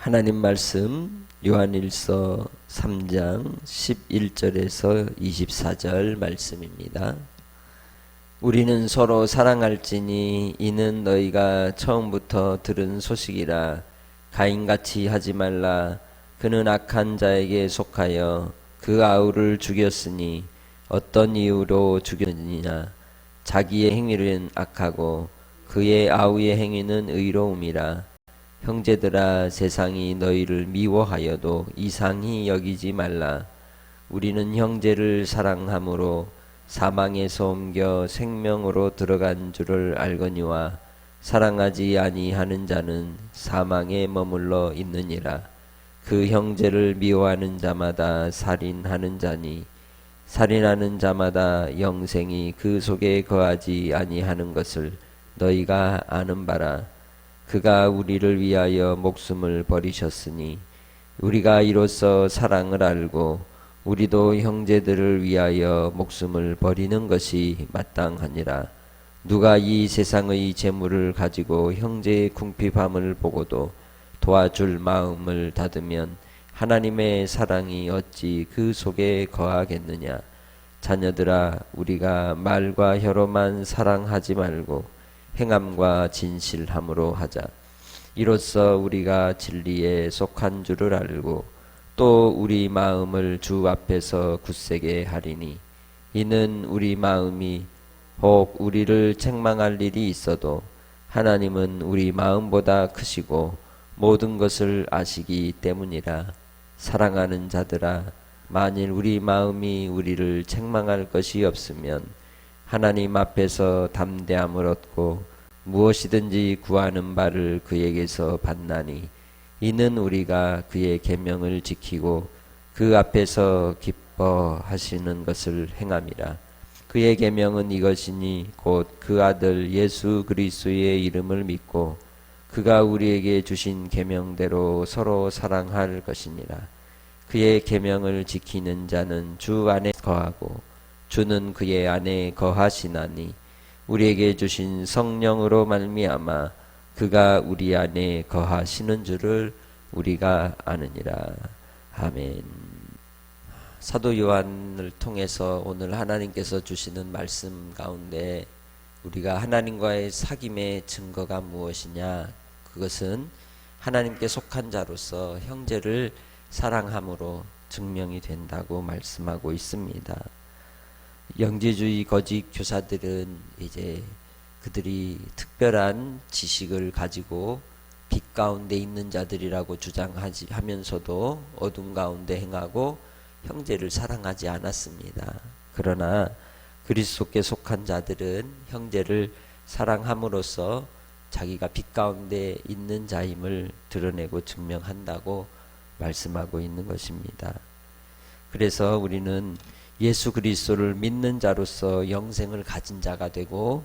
하나님 말씀 요한일서 3장 11절에서 24절 말씀입니다. 우리는 서로 사랑할지니 이는 너희가 처음부터 들은 소식이라. 가인같이 하지 말라. 그는 악한 자에게 속하여 그 아우를 죽였으니 어떤 이유로 죽였느냐. 자기의 행위는 악하고 그의 아우의 행위는 의로움이라. 형제들아, 세상이 너희를 미워하여도 이상히 여기지 말라. 우리는 형제를 사랑함으로 사망에서 옮겨 생명으로 들어간 줄을 알거니와 사랑하지 아니하는 자는 사망에 머물러 있느니라. 그 형제를 미워하는 자마다 살인하는 자니 살인하는 자마다 영생이 그 속에 거하지 아니하는 것을 너희가 아는 바라. 그가 우리를 위하여 목숨을 버리셨으니 우리가 이로써 사랑을 알고 우리도 형제들을 위하여 목숨을 버리는 것이 마땅하니라. 누가 이 세상의 재물을 가지고 형제의 궁핍함을 보고도 도와줄 마음을 닫으면 하나님의 사랑이 어찌 그 속에 거하겠느냐. 자녀들아, 우리가 말과 혀로만 사랑하지 말고 행함과 진실함으로 하자. 이로써 우리가 진리에 속한 줄을 알고 또 우리 마음을 주 앞에서 굳세게 하리니 이는 우리 마음이 혹 우리를 책망할 일이 있어도 하나님은 우리 마음보다 크시고 모든 것을 아시기 때문이라. 사랑하는 자들아, 만일 우리 마음이 우리를 책망할 것이 없으면 하나님 앞에서 담대함을 얻고 무엇이든지 구하는 바를 그에게서 받나니 이는 우리가 그의 계명을 지키고 그 앞에서 기뻐하시는 것을 행함이라. 그의 계명은 이것이니 곧 그 아들 예수 그리스도의 이름을 믿고 그가 우리에게 주신 계명대로 서로 사랑할 것이니라. 그의 계명을 지키는 자는 주 안에 거하고 주는 그의 안에 거하시나니 우리에게 주신 성령으로 말미암아 그가 우리 안에 거하시는 줄을 우리가 아느니라. 아멘. 사도 요한을 통해서 오늘 하나님께서 주시는 말씀 가운데 우리가 하나님과의 사귐의 증거가 무엇이냐? 그것은 하나님께 속한 자로서 형제를 사랑함으로 증명이 된다고 말씀하고 있습니다. 영지주의 거짓 교사들은 이제 그들이 특별한 지식을 가지고 빛 가운데 있는 자들이라고 주장하면서도 어둠 가운데 행하고 형제를 사랑하지 않았습니다. 그러나 그리스도께 속한 자들은 형제를 사랑함으로써 자기가 빛 가운데 있는 자임을 드러내고 증명한다고 말씀하고 있는 것입니다. 그래서 우리는 예수 그리스도를 믿는 자로서 영생을 가진 자가 되고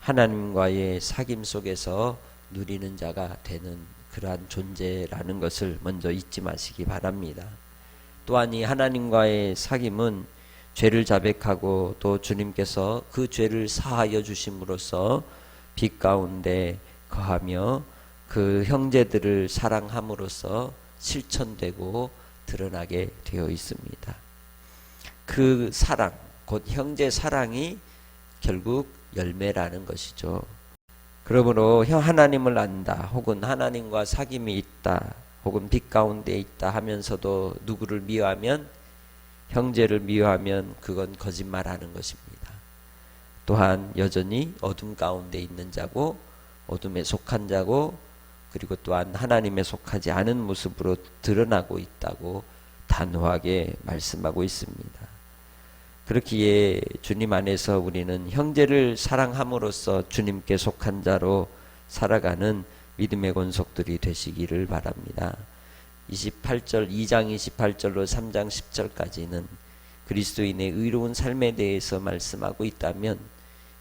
하나님과의 사귐 속에서 누리는 자가 되는 그러한 존재라는 것을 먼저 잊지 마시기 바랍니다. 또한 이 하나님과의 사귐은 죄를 자백하고 또 주님께서 그 죄를 사하여 주심으로써 빛 가운데 거하며 그 형제들을 사랑함으로써 실천되고 드러나게 되어 있습니다. 그 사랑, 곧 형제 사랑이 결국 열매라는 것이죠. 그러므로 하나님을 안다, 혹은 하나님과 사귐이 있다, 혹은 빛 가운데 있다 하면서도 누구를 미워하면, 형제를 미워하면 그건 거짓말하는 것입니다. 또한 여전히 어둠 가운데 있는 자고 어둠에 속한 자고 그리고 또한 하나님에 속하지 않은 모습으로 드러나고 있다고 단호하게 말씀하고 있습니다. 그렇기에 주님 안에서 우리는 형제를 사랑함으로써 주님께 속한 자로 살아가는 믿음의 권속들이 되시기를 바랍니다. 2장 28절로 3장 10절까지는 그리스도인의 의로운 삶에 대해서 말씀하고 있다면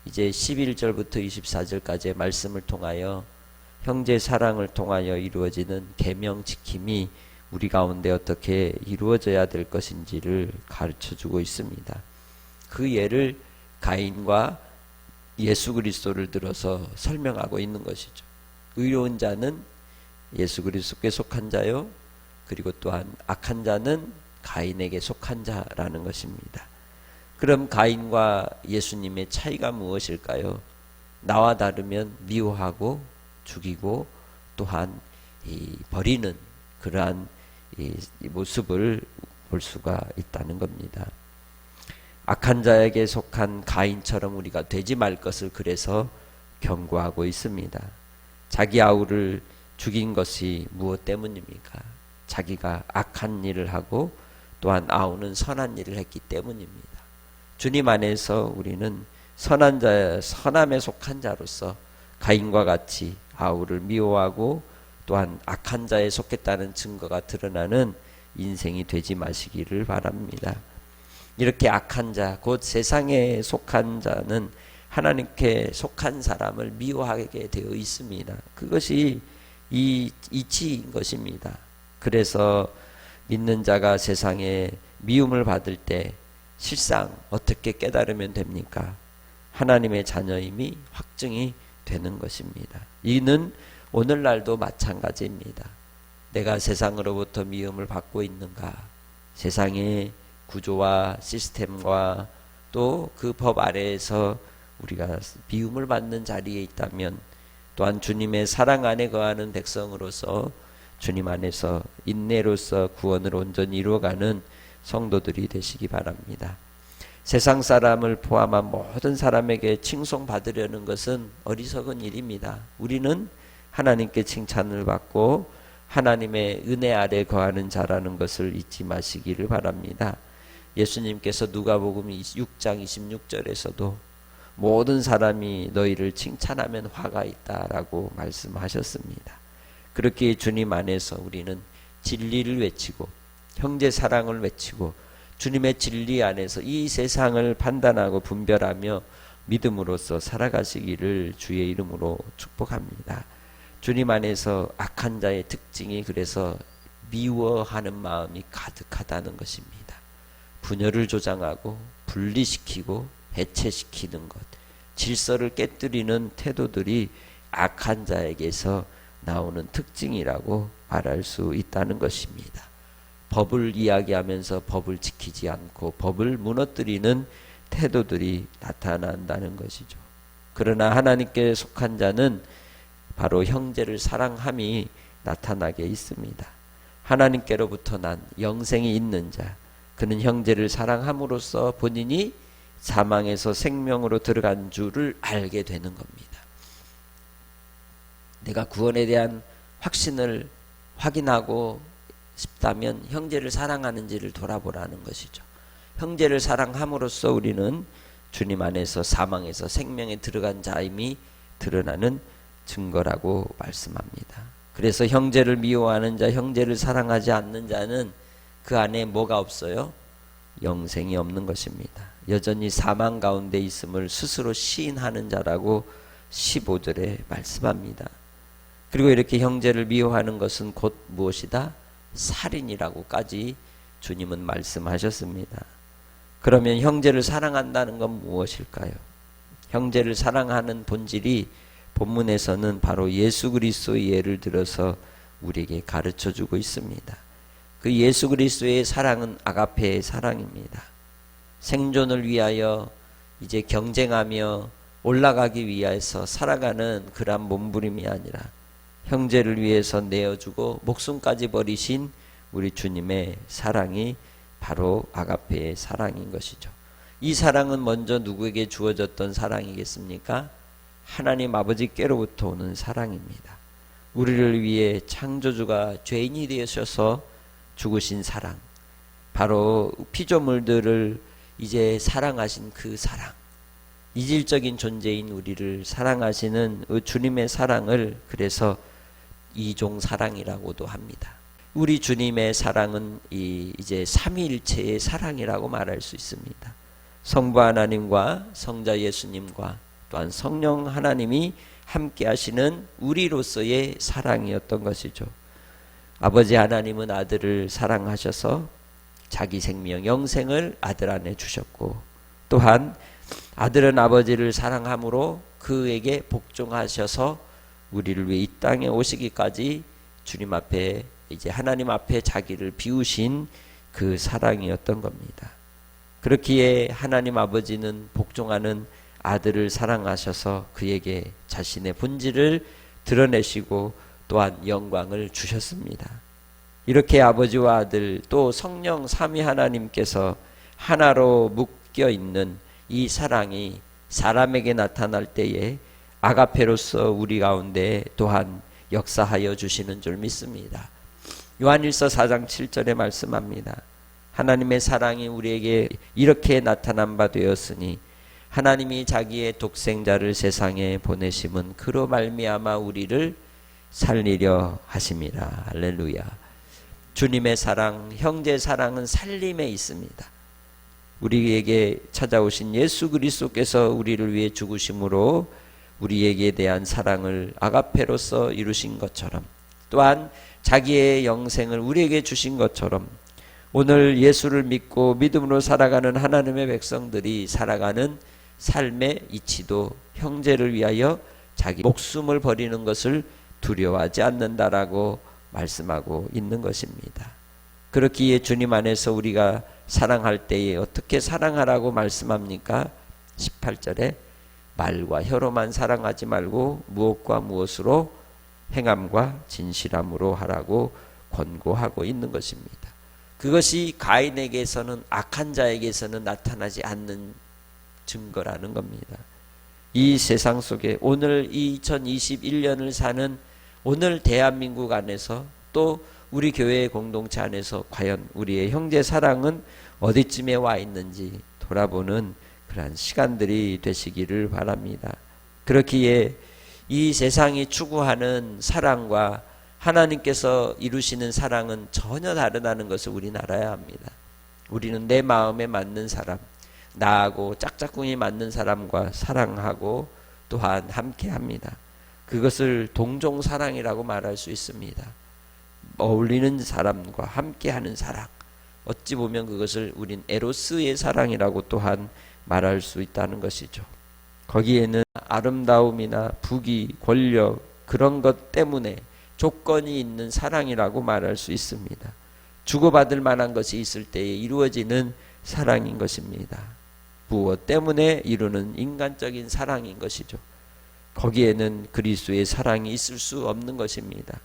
이제 11절부터 24절까지의 말씀을 통하여 형제 사랑을 통하여 이루어지는 계명 지킴이 우리 가운데 어떻게 이루어져야 될 것인지를 가르쳐주고 있습니다. 그 예를 가인과 예수 그리스도를 들어서 설명하고 있는 것이죠. 의로운 자는 예수 그리스도께 속한 자요, 그리고 또한 악한 자는 가인에게 속한 자라는 것입니다. 그럼 가인과 예수님의 차이가 무엇일까요? 나와 다르면 미워하고 죽이고 또한 버리는 그러한 이 모습을 볼 수가 있다는 겁니다. 악한 자에게 속한 가인처럼 우리가 되지 말 것을 그래서 경고하고 있습니다. 자기 아우를 죽인 것이 무엇 때문입니까? 자기가 악한 일을 하고 또한 아우는 선한 일을 했기 때문입니다. 주님 안에서 우리는 선한 자, 선함에 속한 자로서 가인과 같이 아우를 미워하고 또한 악한 자에 속했다는 증거가 드러나는 인생이 되지 마시기를 바랍니다. 이렇게 악한 자, 곧 세상에 속한 자는 하나님께 속한 사람을 미워하게 되어 있습니다. 그것이 이 이치인 것입니다. 그래서 믿는 자가 세상에 미움을 받을 때 실상 어떻게 깨달으면 됩니까? 하나님의 자녀임이 확증이 되는 것입니다. 이는 오늘날도 마찬가지입니다. 내가 세상으로부터 미움을 받고 있는가? 세상의 구조와 시스템과 또 그 법 아래에서 우리가 미움을 받는 자리에 있다면 또한 주님의 사랑 안에 거하는 백성으로서 주님 안에서 인내로서 구원을 온전히 이루어가는 성도들이 되시기 바랍니다. 세상 사람을 포함한 모든 사람에게 칭송받으려는 것은 어리석은 일입니다. 우리는 하나님께 칭찬을 받고 하나님의 은혜 아래 거하는 자라는 것을 잊지 마시기를 바랍니다. 예수님께서 누가복음 6장 26절에서도 모든 사람이 너희를 칭찬하면 화가 있다라고 말씀하셨습니다. 그렇게 주님 안에서 우리는 진리를 외치고 형제 사랑을 외치고 주님의 진리 안에서 이 세상을 판단하고 분별하며 믿음으로써 살아가시기를 주의 이름으로 축복합니다. 주님 안에서 악한 자의 특징이 그래서 미워하는 마음이 가득하다는 것입니다. 분열을 조장하고 분리시키고 해체시키는 것, 질서를 깨뜨리는 태도들이 악한 자에게서 나오는 특징이라고 말할 수 있다는 것입니다. 법을 이야기하면서 법을 지키지 않고 법을 무너뜨리는 태도들이 나타난다는 것이죠. 그러나 하나님께 속한 자는 바로 형제를 사랑함이 나타나게 있습니다. 하나님께로부터 난 영생이 있는 자, 그는 형제를 사랑함으로써 본인이 사망에서 생명으로 들어간 줄을 알게 되는 겁니다. 내가 구원에 대한 확신을 확인하고 싶다면 형제를 사랑하는지를 돌아보라는 것이죠. 형제를 사랑함으로써 우리는 주님 안에서 사망에서 생명에 들어간 자임이 드러나는 증거라고 말씀합니다. 그래서 형제를 미워하는 자, 형제를 사랑하지 않는 자는 그 안에 뭐가 없어요? 영생이 없는 것입니다. 여전히 사망 가운데 있음을 스스로 시인하는 자라고 15절에 말씀합니다. 그리고 이렇게 형제를 미워하는 것은 곧 무엇이다? 살인이라고까지 주님은 말씀하셨습니다. 그러면 형제를 사랑한다는 건 무엇일까요? 형제를 사랑하는 본질이 본문에서는 바로 예수 그리스도의 예를 들어서 우리에게 가르쳐주고 있습니다. 그 예수 그리스도의 사랑은 아가페의 사랑입니다. 생존을 위하여 이제 경쟁하며 올라가기 위해서 살아가는 그런 몸부림이 아니라 형제를 위해서 내어주고 목숨까지 버리신 우리 주님의 사랑이 바로 아가페의 사랑인 것이죠. 이 사랑은 먼저 누구에게 주어졌던 사랑이겠습니까? 하나님 아버지께로부터 오는 사랑입니다. 우리를 위해 창조주가 죄인이 되셔서 죽으신 사랑, 바로 피조물들을 이제 사랑하신 그 사랑, 이질적인 존재인 우리를 사랑하시는 주님의 사랑을 그래서 이종 사랑이라고도 합니다. 우리 주님의 사랑은 이제 삼위일체의 사랑이라고 말할 수 있습니다. 성부 하나님과 성자 예수님과 또한 성령 하나님이 함께 하시는 우리로서의 사랑이었던 것이죠. 아버지 하나님은 아들을 사랑하셔서 자기 생명 영생을 아들 안에 주셨고, 또한 아들은 아버지를 사랑함으로 그에게 복종하셔서 우리를 위해 이 땅에 오시기까지 주님 앞에 이제 하나님 앞에 자기를 비우신 그 사랑이었던 겁니다. 그렇기에 하나님 아버지는 복종하는 아들을 사랑하셔서 그에게 자신의 본질을 드러내시고 또한 영광을 주셨습니다. 이렇게 아버지와 아들 또 성령 삼위 하나님께서 하나로 묶여 있는 이 사랑이 사람에게 나타날 때에 아가페로서 우리 가운데 또한 역사하여 주시는 줄 믿습니다. 요한일서 4장 7절에 말씀합니다. 하나님의 사랑이 우리에게 이렇게 나타난 바 되었으니 하나님이 자기의 독생자를 세상에 보내심은 그로 말미암아 우리를 살리려 하심이라. 할렐루야. 주님의 사랑, 형제 사랑은 살림에 있습니다. 우리에게 찾아오신 예수 그리스도께서 우리를 위해 죽으심으로 우리에게 대한 사랑을 아가페로서 이루신 것처럼 또한 자기의 영생을 우리에게 주신 것처럼 오늘 예수를 믿고 믿음으로 살아가는 하나님의 백성들이 살아가는 삶의 이치도 형제를 위하여 자기 목숨을 버리는 것을 두려워하지 않는다라고 말씀하고 있는 것입니다. 그렇기에 주님 안에서 우리가 사랑할 때에 어떻게 사랑하라고 말씀합니까? 18절에 말과 혀로만 사랑하지 말고 무엇과 무엇으로 행함과 진실함으로 하라고 권고하고 있는 것입니다. 그것이 가인에게서는 악한 자에게서는 나타나지 않는 증거라는 겁니다. 이 세상 속에 오늘 2021년을 사는 오늘 대한민국 안에서 또 우리 교회의 공동체 안에서 과연 우리의 형제 사랑은 어디쯤에 와 있는지 돌아보는 그러한 시간들이 되시기를 바랍니다. 그렇기에 이 세상이 추구하는 사랑과 하나님께서 이루시는 사랑은 전혀 다르다는 것을 우리는 알아야 합니다. 우리는 내 마음에 맞는 사람, 나하고 짝짝꿍이 맞는 사람과 사랑하고 또한 함께합니다. 그것을 동종사랑이라고 말할 수 있습니다. 어울리는 사람과 함께하는 사랑, 어찌 보면 그것을 우린 에로스의 사랑이라고 또한 말할 수 있다는 것이죠. 거기에는 아름다움이나 부귀, 권력 그런 것 때문에 조건이 있는 사랑이라고 말할 수 있습니다. 주고받을 만한 것이 있을 때에 이루어지는 사랑인 것입니다. 무엇 때문에 이루는 인간적인 사랑인 것이죠. 거기에는 그리스도의 사랑이 있을 수 없는 것입니다.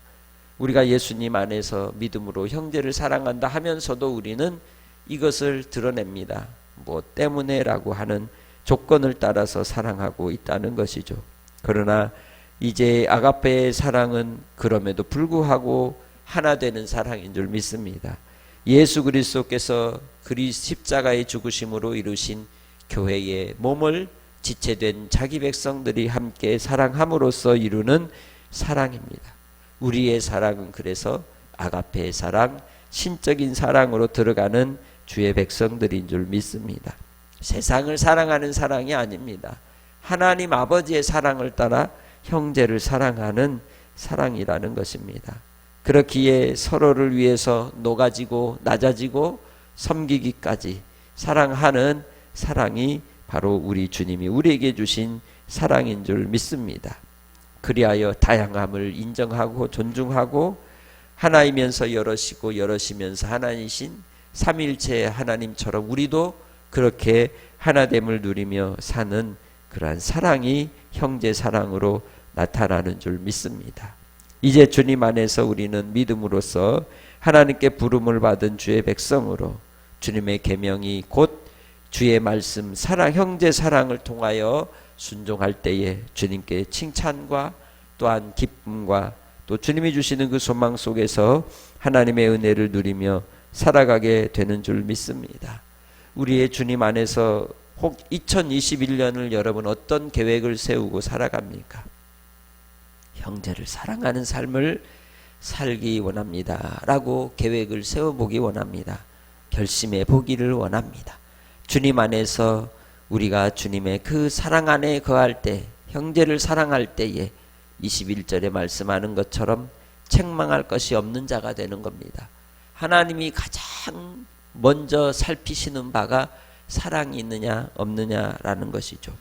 우리가 예수님 안에서 믿음으로 형제를 사랑한다 하면서도 우리는 이것을 드러냅니다. 무엇 때문에라고 하는 조건을 따라서 사랑하고 있다는 것이죠. 그러나 이제 아가페의 사랑은 그럼에도 불구하고 하나 되는 사랑인 줄 믿습니다. 예수 그리스도께서 십자가의 죽으심으로 이루신 교회의 몸을 지체된 자기 백성들이 함께 사랑함으로써 이루는 사랑입니다. 우리의 사랑은 그래서 아가페의 사랑, 신적인 사랑으로 들어가는 주의 백성들인 줄 믿습니다. 세상을 사랑하는 사랑이 아닙니다. 하나님 아버지의 사랑을 따라 형제를 사랑하는 사랑이라는 것입니다. 그렇기에 서로를 위해서 녹아지고 낮아지고 섬기기까지 사랑하는 사랑이 바로 우리 주님이 우리에게 주신 사랑인 줄 믿습니다. 그리하여 다양함을 인정하고 존중하고 하나이면서 여럿이고 여럿이면서 하나이신 삼일체 하나님처럼 우리도 그렇게 하나됨을 누리며 사는 그러한 사랑이 형제 사랑으로 나타나는 줄 믿습니다. 이제 주님 안에서 우리는 믿음으로써 하나님께 부름을 받은 주의 백성으로 주님의 계명이 곧 주의 말씀 사랑 형제 사랑을 통하여 순종할 때에 주님께 칭찬과 또한 기쁨과 또 주님이 주시는 그 소망 속에서 하나님의 은혜를 누리며 살아가게 되는 줄 믿습니다. 우리의 주님 안에서 혹 2021년을 여러분 어떤 계획을 세우고 살아갑니까? 형제를 사랑하는 삶을 살기 원합니다 라고 계획을 세워보기 원합니다. 결심해 보기를 원합니다. 주님 안에서 우리가 주님의 그 사랑 안에 거할 때 형제를 사랑할 때에 21절에 말씀하는 것처럼 책망할 것이 없는 자가 되는 겁니다. 하나님이 가장 먼저 살피시는 바가 사랑이 있느냐 없느냐라는 것이죠.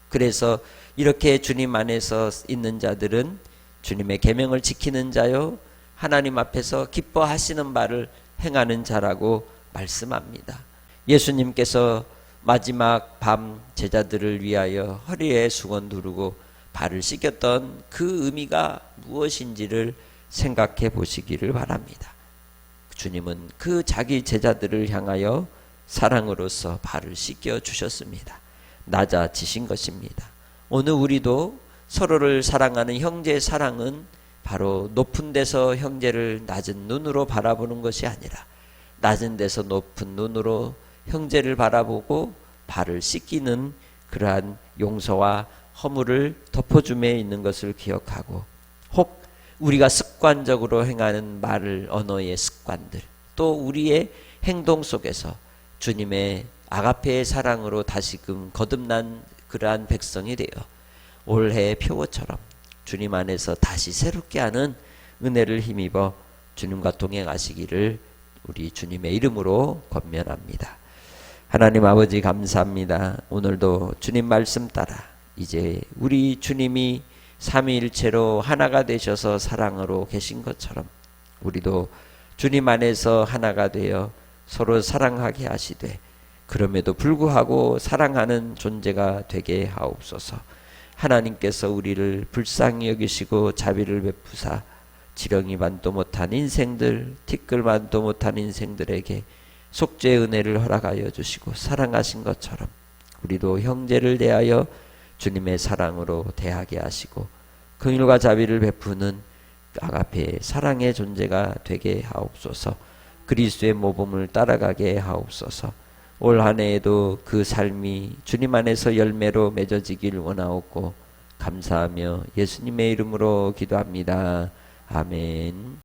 그래서 이렇게 주님 안에서 있는 자들은 주님의 계명을 지키는 자요 하나님 앞에서 기뻐하시는 바를 행하는 자라고 말씀합니다. 예수님께서 마지막 밤 제자들을 위하여 허리에 수건 두르고 발을 씻겼던 그 의미가 무엇인지를 생각해 보시기를 바랍니다. 주님은 그 자기 제자들을 향하여 사랑으로서 발을 씻겨 주셨습니다. 낮아지신 것입니다. 오늘 우리도 서로를 사랑하는 형제의 사랑은 바로 높은 데서 형제를 낮은 눈으로 바라보는 것이 아니라 낮은 데서 높은 눈으로 형제를 바라보고 발을 씻기는 그러한 용서와 허물을 덮어줌에 있는 것을 기억하고, 혹 우리가 습관적으로 행하는 말을 언어의 습관들, 또 우리의 행동 속에서 주님의 아가페의 사랑으로 다시금 거듭난 그러한 백성이 되어 올해의 표어처럼 주님 안에서 다시 새롭게 하는 은혜를 힘입어 주님과 동행하시기를 우리 주님의 이름으로 권면합니다. 하나님 아버지 감사합니다. 오늘도 주님 말씀 따라 이제 우리 주님이 삼위일체로 하나가 되셔서 사랑으로 계신 것처럼 우리도 주님 안에서 하나가 되어 서로 사랑하게 하시되 그럼에도 불구하고 사랑하는 존재가 되게 하옵소서. 하나님께서 우리를 불쌍히 여기시고 자비를 베푸사 지렁이만도 못한 인생들, 티끌만도 못한 인생들에게 속죄의 은혜를 허락하여 주시고 사랑하신 것처럼 우리도 형제를 대하여 주님의 사랑으로 대하게 하시고 긍휼과 자비를 베푸는 아가페 사랑의 존재가 되게 하옵소서. 그리스도의 모범을 따라가게 하옵소서. 올 한 해에도 그 삶이 주님 안에서 열매로 맺어지길 원하옵고 감사하며 예수님의 이름으로 기도합니다. 아멘.